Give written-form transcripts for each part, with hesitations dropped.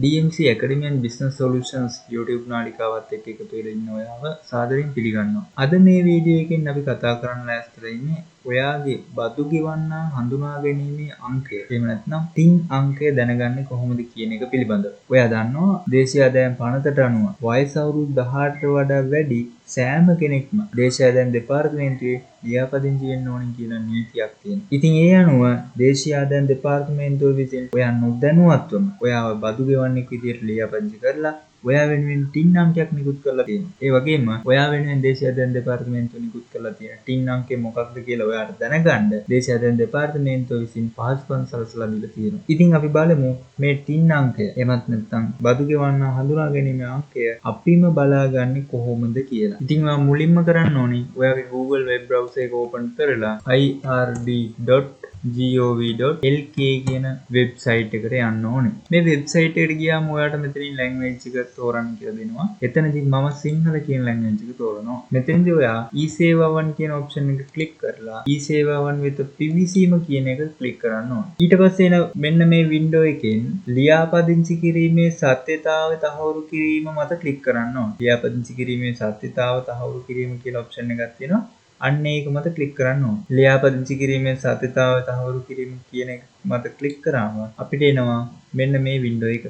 DMC Academy and Business Solutions YouTube නාලිකාවත් එක්ක එකතු වෙලා ඉන්න ඔයාව සාදරයෙන් පිළිගන්නවා. අද මේ වීඩියෝ එකෙන් අපි කතා කරන්න ලෑස්තිලා ඉන්නේ ඔයාගේ බදු ගෙවන්න හඳුනා ගැනීමේ අංකය. එහෙම නැත්නම් TIN අංකය දැනගන්නේ කොහොමද කියන එක පිළිබඳව. ඔයා දන්නවා දේශීය ආදායම් පනතට අනුව වයස අවුරුදු 18ට වඩා වැඩි සෑම කෙනෙක්ම දේශීය ආදායම් දෙපාර්තමේන්තුවේ ලියාපදිංචි වෙන්න ඕනේ කියලා නීතියක් තියෙනවා. ඉතින් ඒ අනුව දේශීය ආදායම් දෙපාර්තමේන්තුව විසින් ඔයා නොදැනුවත්වම ඔයාව බදු ගෙවන්නෙක් විදියට ලියාපදිංචි කරලා ඔයා වෙනුවෙන් TIN අංකයක් නිකුත් කරලා තියෙනවා. ඒ වගේම ඔයා වෙනුවෙන් දේශීය ආදායම් දෙපාර්තමේන්තුව නිකුත් කරලා තියෙන TIN අංකය මොකක්ද කියලා ඔයාට දැනගන්න දේශීය ආදායම් දෙපාර්තමේන්තුව විසින් පහසුකම් සලසලා දීලා තියෙනවා. ඉතින් අපි බලමු මේ TIN අංකය එමත් නැත්නම් බදු ගෙවන්න හඳුනා ගැනීමේ අංකය අපිම බලාගන්නේ කොහොමද කියලා. ඉතින් ඔයා මුලින්ම කරන්න ඕනි ඔයාගේ Google web browser එක open කරලා ird.gov.lk කියන වෙබ්සයිට් එකට යන්න ඕනේ. මේ වෙබ්සයිට් එකට ගියාම ඔයාට මෙතනින් ලැන්ග්වේජ් එක තෝරන්න කියලා දෙනවා. එතනදී මම සිංහල කියන ලැන්ග්වේජ් එක තෝරනවා. මෙතනදී ඔයා e-සේවාවන් කියන ඔප්ෂන් එක ක්ලික් කරලා e-සේවාවන් වෙත පිවිසීම කියන එක ක්ලික් කරන්න ඕනේ. ඊට පස්සේ එන මෙන්න මේ වින්ඩෝ එකෙන් ලියාපදිංචි කිරීමේ සත්‍යතාවය තහවුරු කිරීම මත ක්ලික් කරන්න ඕනේ. ලියාපදිංචි කිරීමේ සත්‍යතාව තහවුරු කිරීම කියලා ඔප්ෂන් එකක් තියෙනවා. අන්න ඒක මත ක්ලික් කරන්න ඕනේ. ලියාපදිංචි කිරීමේ සත්‍යතාවය තහවුරු කිරීම කියන එක මත ක්ලික් කරාම අපිට එනවා මෙන්න මේ වින්ඩෝ එක.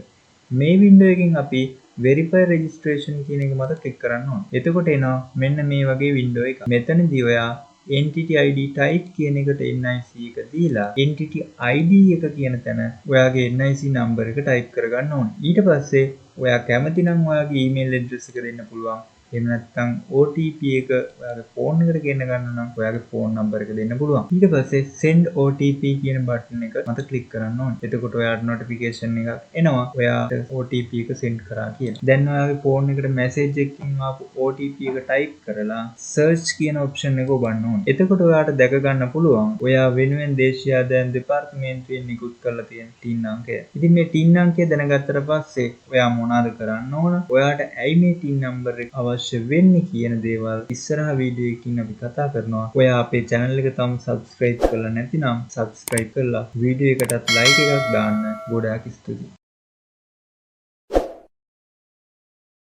මේ වින්ඩෝ එකෙන් අපි verify registration කියන එක මත ක්ලික් කරන්න ඕනේ. එතකොට එනවා මෙන්න මේ වගේ වින්ඩෝ එකක්. මෙතනදී ඔයා entity id type කියන එකට NIC එක දීලා entity id එක කියන තැන ඔයාගේ NIC number එක type කරගන්න ඕනේ. ඊට පස්සේ ඔයා කැමති නම් ඔයාගේ email address එක දෙන්න පුළුවන්. එහෙම නැත්නම් OTP එක ඔයාගේ ෆෝන් එකට ගෙන්න ගන්න නම් ඔයාගේ ෆෝන් නම්බර් එක දෙන්න පුළුවන්. ඊට පස්සේ send OTP කියන බටන් එක මත ක්ලික් කරන්න ඕනේ. එතකොට ඔයාට notification එකක් එනවා ඔයාට OTP එක send කරා කියලා. දැන් ඔයාගේ ෆෝන් එකට message එකකින් ආපු OTP එක type කරලා search කියන option එක ඔබන්න ඕනේ. එතකොට ඔයාට දැක ගන්න පුළුවන් ඔයා වෙනුවෙන් දේශීය ආදායම් දෙපාර්තමේන්තුවෙන් නිකුත් කරලා තියෙන TIN අංකය. ඉතින් මේ TIN අංකය දැනගත්තට පස්සේ ඔයා මොනවද කරන්න ඕන? ඔයාට ඇයි මේ TIN number එක අවශ්‍ය වෙන්නේ කියන දේවල් ඉස්සරහ වීඩියෝ එකකින් අපි කතා කරනවා. ඔයා අපේ channel එක තාම subscribe කරලා නැතිනම් subscribe කරලා වීඩියෝ එකටත් like එකක් දාන්න. ගොඩාක් ස්තුතියි.